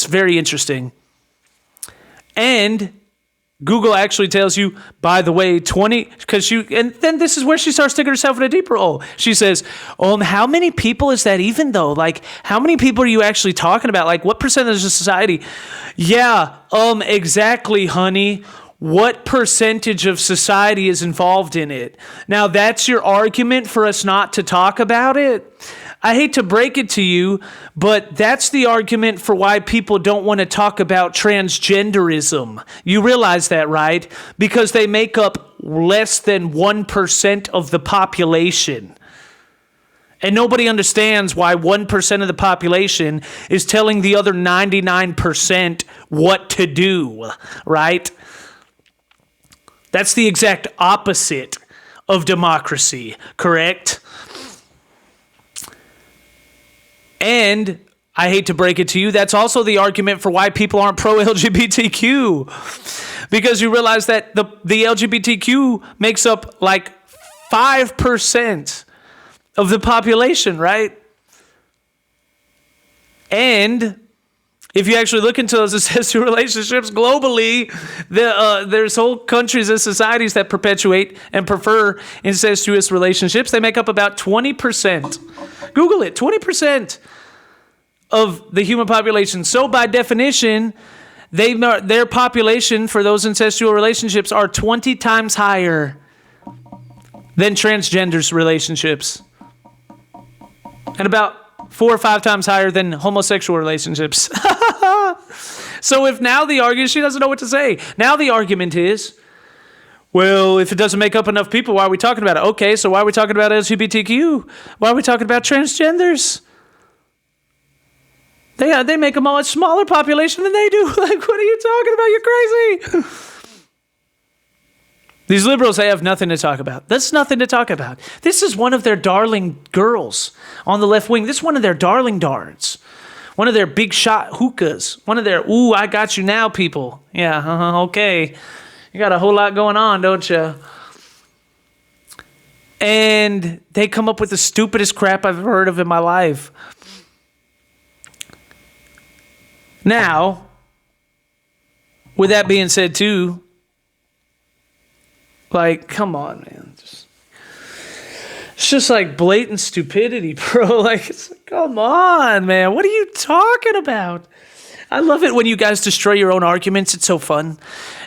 is very interesting. And Google actually tells you, by the way, and then this is where she starts digging herself in a deeper hole. She says, how many people is that even though? Like, how many people are you actually talking about? Like, what percentage of society? Yeah, exactly, honey. What percentage of society is involved in it? Now, that's your argument for us not to talk about it? I hate to break it to you, but that's the argument for why people don't want to talk about transgenderism. You realize that, right? Because they make up less than 1% of the population. And nobody understands why 1% of the population is telling the other 99% what to do, right? That's the exact opposite of democracy, correct? And I hate to break it to you, that's also the argument for why people aren't pro-LGBTQ. Because you realize that the LGBTQ makes up like 5% of the population, right? And if you actually look into those incestuous relationships globally, there's whole countries and societies that perpetuate and prefer incestuous relationships. They make up about 20%. Google it, 20% of the human population. So by definition, their population for those incestual relationships are 20 times higher than transgenders relationships. And about 4 or 5 times higher than homosexual relationships. So if now the argument, she doesn't know what to say. Now the argument is, well, if it doesn't make up enough people, why are we talking about it? Okay, so why are we talking about LGBTQ? Why are we talking about transgenders? They make a much smaller population than they do. Like, what are you talking about? You're crazy. These liberals, they have nothing to talk about. That's nothing to talk about. This is one of their darling girls on the left wing. This is one of their darling darts. One of their big shot hookahs. One of their, ooh, I got you now people. Yeah, okay. You got a whole lot going on, don't you? And they come up with the stupidest crap I've ever heard of in my life. Now, with that being said too, like, come on, man. It's just like blatant stupidity, bro. Like, come on, man. What are you talking about? I love it when you guys destroy your own arguments. It's so fun.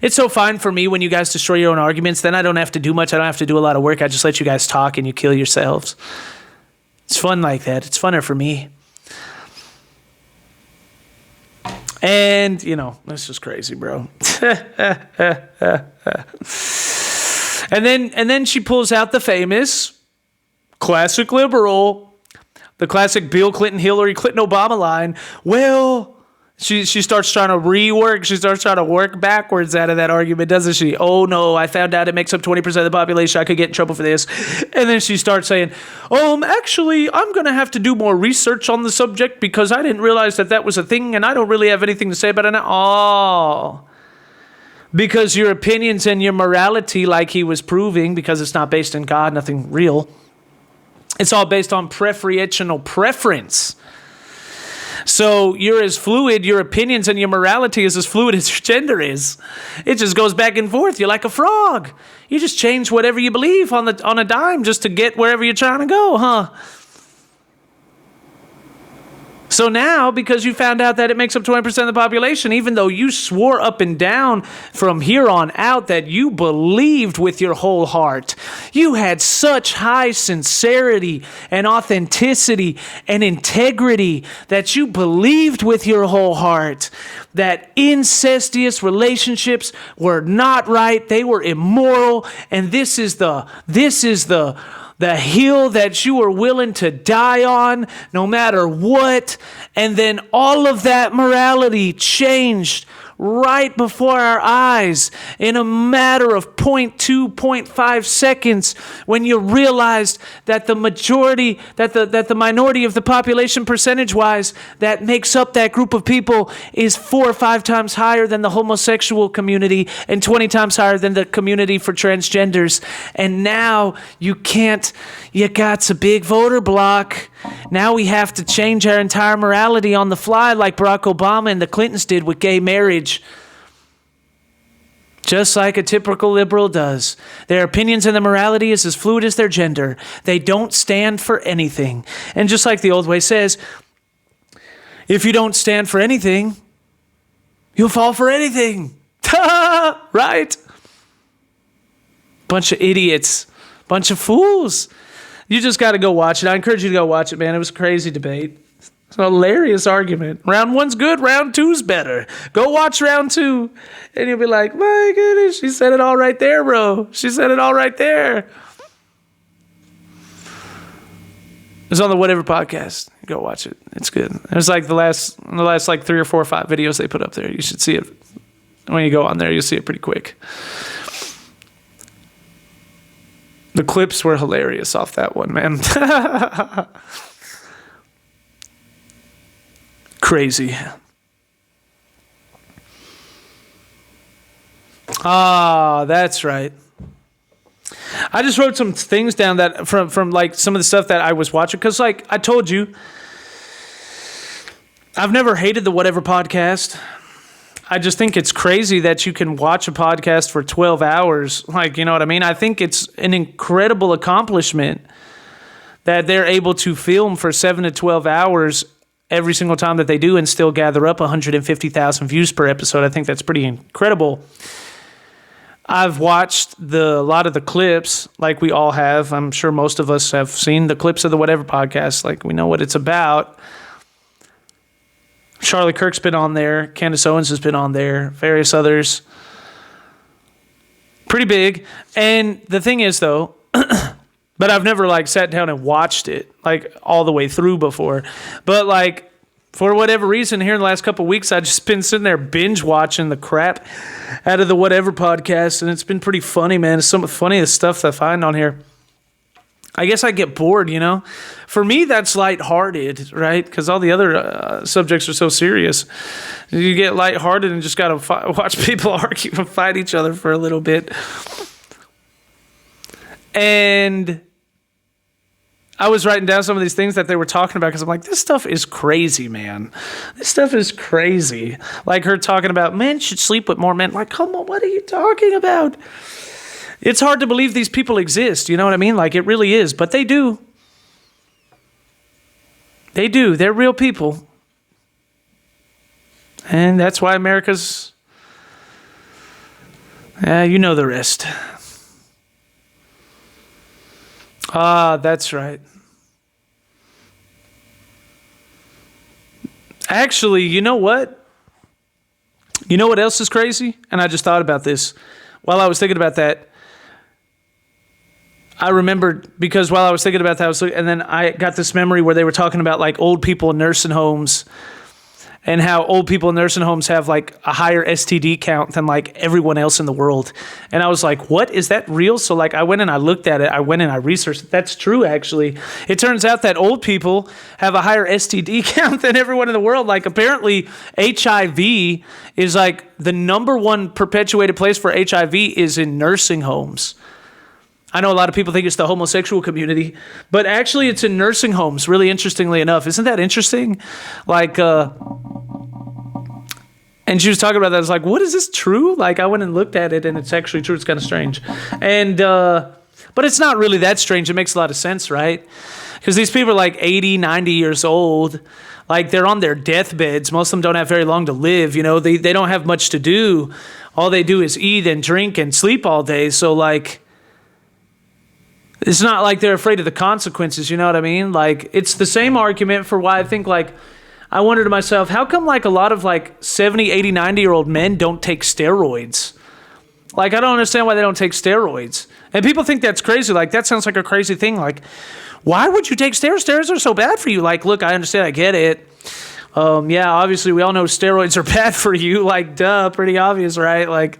It's so fun for me when you guys destroy your own arguments. Then I don't have to do much. I don't have to do a lot of work. I just let you guys talk and you kill yourselves. It's fun like that. It's funner for me. And, you know, this is crazy, bro. And then she pulls out the famous classic liberal, the classic Bill Clinton, Hillary Clinton, Obama line. Well, she starts trying to rework. She starts trying to work backwards out of that argument, doesn't she? Oh, no, I found out it makes up 20% of the population. I could get in trouble for this. And then she starts saying, actually, I'm going to have to do more research on the subject because I didn't realize that was a thing and I don't really have anything to say about it now. Oh, because your opinions and your morality, like he was proving, because it's not based in God, nothing real. It's all based on preferential preference. So you're as fluid, your opinions and your morality is as fluid as your gender is. It just goes back and forth. You're like a frog. You just change whatever you believe on a dime just to get wherever you're trying to go, huh? So now, because you found out that it makes up 20% of the population, even though you swore up and down from here on out that you believed with your whole heart, you had such high sincerity and authenticity and integrity that you believed with your whole heart that incestuous relationships were not right, they were immoral, and this is the hill that you were willing to die on no matter what. And then all of that morality changed right before our eyes in a matter of 0.2, 0.5 seconds when you realized that the majority, that the minority of the population percentage-wise that makes up that group of people is 4 or 5 times higher than the homosexual community and 20 times higher than the community for transgenders. And now you got a big voter block. Now we have to change our entire morality on the fly like Barack Obama and the Clintons did with gay marriage. Just like a typical liberal does. Their opinions and their morality is as fluid as their gender. They don't stand for anything. And just like the old way says, if you don't stand for anything, you'll fall for anything. Right? Bunch of idiots. Bunch of fools. You just got to go watch it. I encourage you to go watch it, man. It was a crazy debate. It's an hilarious argument. Round 1's good. Round 2's better. Go watch round 2. And you'll be like, my goodness, she said it all right there, bro. She said it all right there. It's on the Whatever podcast. Go watch it. It's good. It was like the last like 3 or 4 or 5 videos they put up there. You should see it. When you go on there, you'll see it pretty quick. The clips were hilarious off that one, man. Crazy. Ah, that's right. I just wrote some things down that from like some of the stuff that I was watching, because like I told you, I've never hated the Whatever podcast. I just think it's crazy that you can watch a podcast for 12 hours. Like, you know what I mean? I think it's an incredible accomplishment that they're able to film for 7 to 12 hours every single time that they do and still gather up 150,000 views per episode. I think that's pretty incredible. I've watched a lot of the clips, like we all have. I'm sure most of us have seen the clips of the Whatever podcast. Like, we know what it's about. Charlie Kirk's been on there. Candace Owens has been on there. Various others. Pretty big. And the thing is, though, but I've never, like, sat down and watched it, like, all the way through before. But, like, for whatever reason, here in the last couple of weeks, I've just been sitting there binge-watching the crap out of the Whatever podcast, and it's been pretty funny, man. It's some of the funniest stuff that I find on here. I guess I get bored, you know? For me, that's lighthearted, right? Because all the other subjects are so serious. You get lighthearted and just got to watch people argue and fight each other for a little bit. And I was writing down some of these things that they were talking about because I'm like, this stuff is crazy, man. This stuff is crazy. Like her talking about men should sleep with more men. Like, come on, what are you talking about? It's hard to believe these people exist. You know what I mean? Like, it really is. But they do. They do. They're real people. And that's why America's... you know the rest. Ah, that's right. Actually, you know what? You know what else is crazy? And I just thought about this while I was thinking about that. I remembered, because while I was thinking about that, and then I got this memory where they were talking about like old people in nursing homes and how old people in nursing homes have like a higher STD count than like everyone else in the world. And I was like, what? Is that real? So like I went and I looked at it. I went and I researched it. That's true, actually. It turns out that old people have a higher STD count than everyone in the world. Like apparently HIV is like the number one perpetuated place for HIV is in nursing homes. I know a lot of people think it's the homosexual community, but actually it's in nursing homes, really interestingly enough. Isn't that interesting? Like, and she was talking about that. I was like, what, is this true? Like, I went and looked at it, and it's actually true. It's kind of strange. And, but it's not really that strange. It makes a lot of sense, right? Because these people are like 80, 90 years old. Like, they're on their deathbeds. Most of them don't have very long to live. You know, they don't have much to do. All they do is eat and drink and sleep all day. So, like... it's not like they're afraid of the consequences, you know what I mean? Like, it's the same argument for why I think, like, I wonder to myself, how come, like, a lot of, like, 70, 80, 90-year-old men don't take steroids? Like, I don't understand why they don't take steroids. And people think that's crazy. Like, that sounds like a crazy thing. Like, why would you take steroids? Steroids are so bad for you. Like, look, I understand. I get it. Yeah, obviously we all know steroids are bad for you. Like, duh, pretty obvious, right? Like,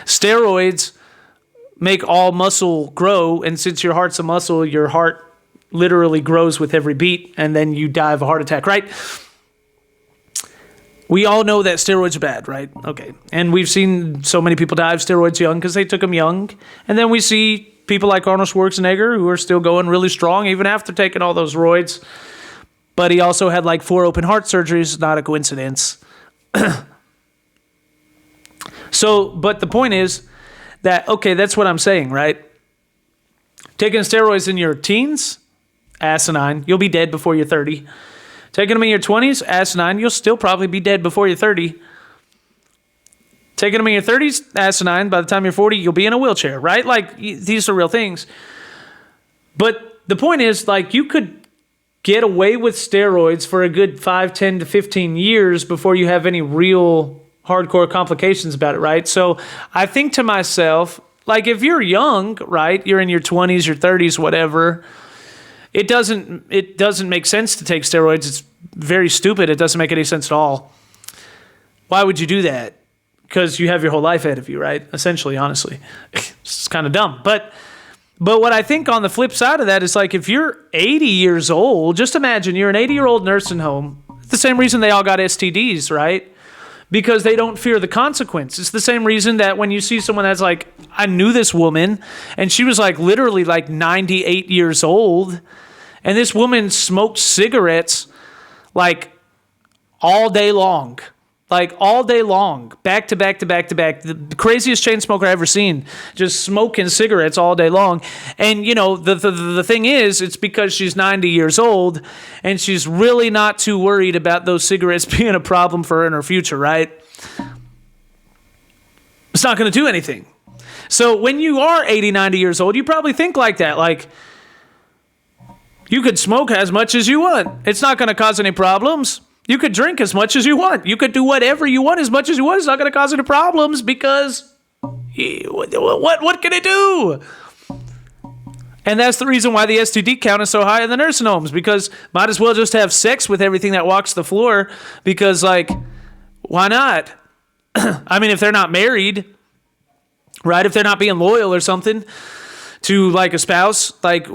steroids make all muscle grow, and since your heart's a muscle, your heart literally grows with every beat, and then you die of a heart attack, right? We all know that steroids are bad, right? Okay. And we've seen so many people die of steroids young because they took them young. And then we see people like Arnold Schwarzenegger who are still going really strong even after taking all those roids. But he also had like 4 open heart surgeries, not a coincidence. But the point is that, okay, that's what I'm saying, right? Taking steroids in your teens, asinine. You'll be dead before you're 30. Taking them in your 20s, asinine. You'll still probably be dead before you're 30. Taking them in your 30s, asinine. By the time you're 40, you'll be in a wheelchair, right? Like, these are real things. But the point is, like, you could get away with steroids for a good 5, 10 to 15 years before you have any real hardcore complications about it, right? So I think to myself, like, if you're young, right, you're in your 20s, your 30s, whatever, it doesn't make sense to take steroids. It's very stupid. It doesn't make any sense at all. Why would you do that? Because you have your whole life ahead of you, right? Essentially, honestly. It's kind of dumb. But what I think on the flip side of that is, like, if you're 80 years old, just imagine you're an 80-year-old nursing home. It's the same reason they all got STDs, right? Because they don't fear the consequence. It's the same reason that when you see someone that's like, I knew this woman, and she was like literally like 98 years old, and this woman smoked cigarettes like all day long. Like all day long, back to back to back to back. The craziest chain smoker I've ever seen, just smoking cigarettes all day long. And, you know, the thing is, it's because she's 90 years old and she's really not too worried about those cigarettes being a problem for her in her future, right? It's not going to do anything. So when you are 80, 90 years old, you probably think like that. Like, you could smoke as much as you want. It's not going to cause any problems. You could drink as much as you want. You could do whatever you want as much as you want. It's not going to cause any problems because what can it do? And that's the reason why the STD count is so high in the nursing homes, because might as well just have sex with everything that walks the floor, because, like, why not? I mean, if they're not married, right? If they're not being loyal or something to, like, a spouse, like,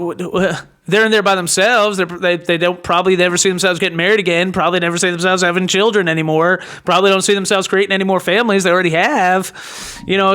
they're in there by themselves. They don't probably never see themselves getting married again. Probably never see themselves having children anymore. Probably don't see themselves creating any more families. They already have, you know.